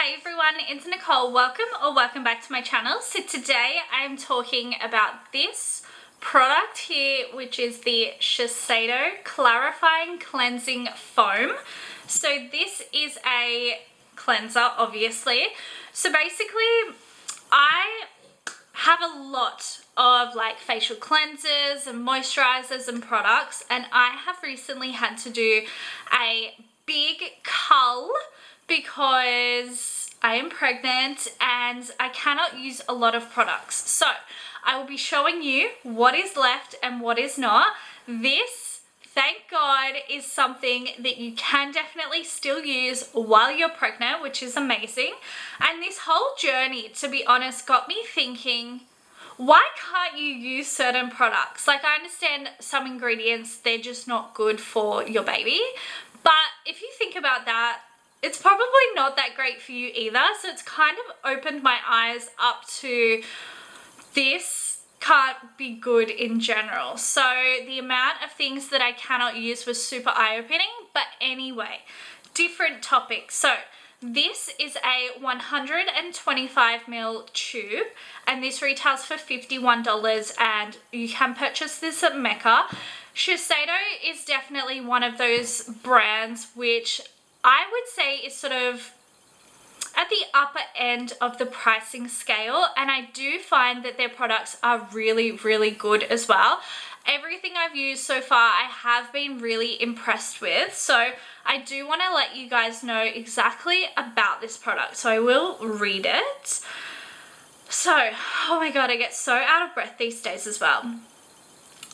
Hey everyone, it's Nicole. Welcome back to my channel. So today I'm talking about this product here, which is the Shiseido Clarifying Cleansing Foam. So this is a cleanser, obviously. So basically, I have a lot of like facial cleansers and moisturizers and products, and I have recently had to do a big cull because I am pregnant and I cannot use a lot of products. So I will be showing you what is left and what is not. This, thank God, is something that you can definitely still use while you're pregnant, which is amazing. And this whole journey, to be honest, got me thinking, why can't you use certain products? Like, I understand some ingredients, they're just not good for your baby. But if you think about that, it's probably not that great for you either. So it's kind of opened my eyes up to this can't be good in general. So the amount of things that I cannot use was super eye-opening. But anyway, different topic. So this is a 125ml tube, and this retails for $51, and you can purchase this at Mecca. Shiseido is definitely one of those brands which I would say is sort of at the upper end of the pricing scale, and I do find that their products are really, really good as well. Everything I've used so far I have been really impressed with, so I do want to let you guys know exactly about this product, so I will read it. So, oh my god, I get so out of breath these days as well.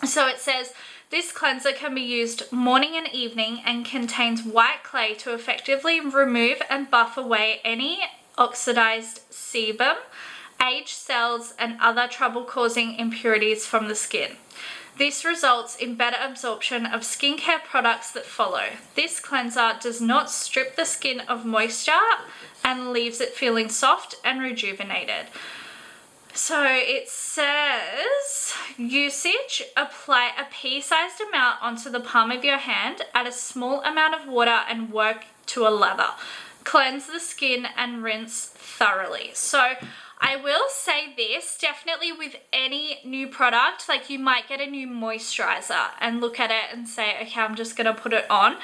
So it says, this cleanser can be used morning and evening and contains white clay to effectively remove and buff away any oxidized sebum, aged cells, and other trouble-causing impurities from the skin. This results in better absorption of skincare products that follow. This cleanser does not strip the skin of moisture and leaves it feeling soft and rejuvenated. So it says, usage, apply a pea-sized amount onto the palm of your hand, add a small amount of water and work to a lather. Cleanse the skin and rinse thoroughly. So I will say this, definitely with any new product, like you might get a new moisturizer and look at it and say, okay, I'm just gonna put it on.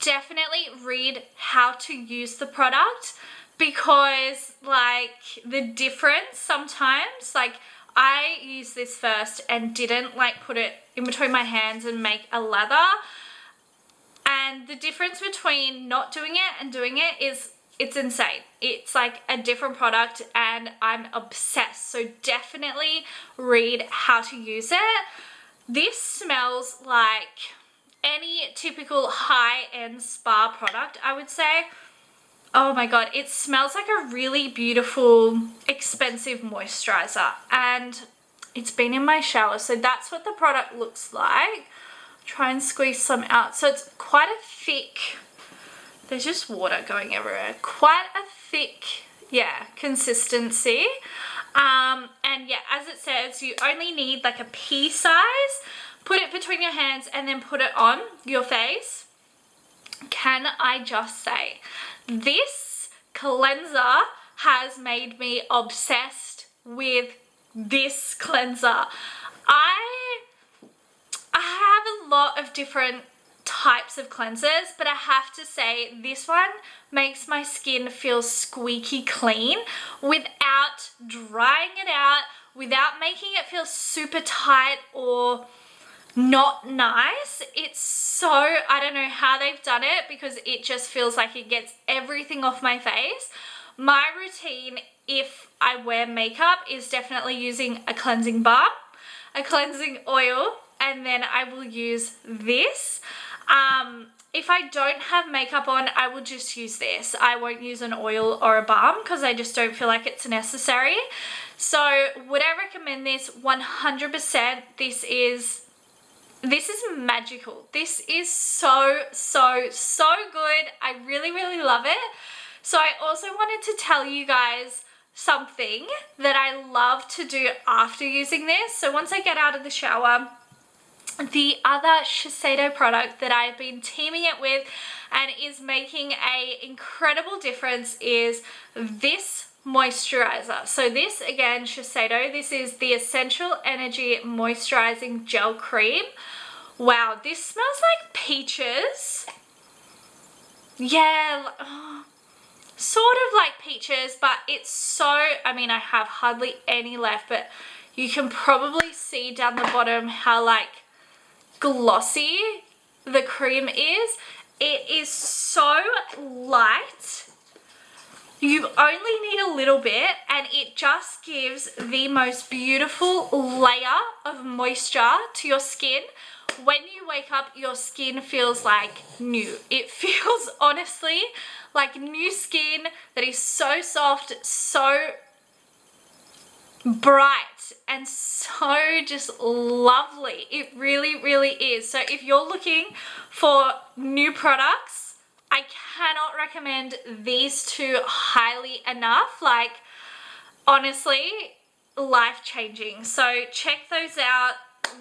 Definitely read how to use the product, because like the difference sometimes, like I used this first and didn't like put it in between my hands and make a lather, and the difference between not doing it and doing it is, it's insane. It's like a different product and I'm obsessed. So definitely read how to use it. This smells like any typical high-end spa product, I would say. Oh my god, it smells like a really beautiful, expensive moisturizer, and it's been in my shower, so that's what the product looks like. Try and squeeze some out. So it's quite a thick, there's just water going everywhere, quite a thick, yeah, consistency. And yeah, as it says, you only need like a pea size. Put it between your hands and then put it on your face. Can I just say, this cleanser has made me obsessed with this cleanser. I have a lot of different types of cleansers, but I have to say this one makes my skin feel squeaky clean without drying it out, without making it feel super tight or not nice. It's so, I don't know how they've done it, because it just feels like it gets everything off my face. My routine, if I wear makeup, is definitely using a cleansing balm, a cleansing oil, and then I will use this. If I don't have makeup on, I will just use this. I won't use an oil or a balm because I just don't feel like it's necessary. So would I recommend this? 100%. This is magical. This is so good. I really, really love it. So I also wanted to tell you guys something that I love to do after using this. So once I get out of the shower, the other Shiseido product that I've been teaming it with and is making a incredible difference is this moisturizer. So this, again, Shiseido, this is the Essential Energy Moisturizing Gel Cream. Wow, this smells like peaches. Yeah, sort of like peaches, but it's so, I mean, I have hardly any left, but you can probably see down the bottom how like glossy the cream is. It is so light. You only need a little bit and it just gives the most beautiful layer of moisture to your skin. When you wake up, your skin feels like new. It feels honestly like new skin that is so soft, so bright, and so just lovely. It really, really is. So if you're looking for new products, I cannot recommend these two highly enough. Like, honestly, life-changing. So check those out.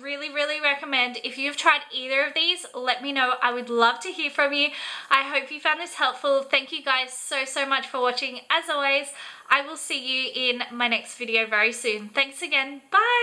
Really, really recommend. If you've tried either of these, let me know. I would love to hear from you. I hope you found this helpful. Thank you guys so much for watching. As always, I will see you in my next video very soon. Thanks again. Bye.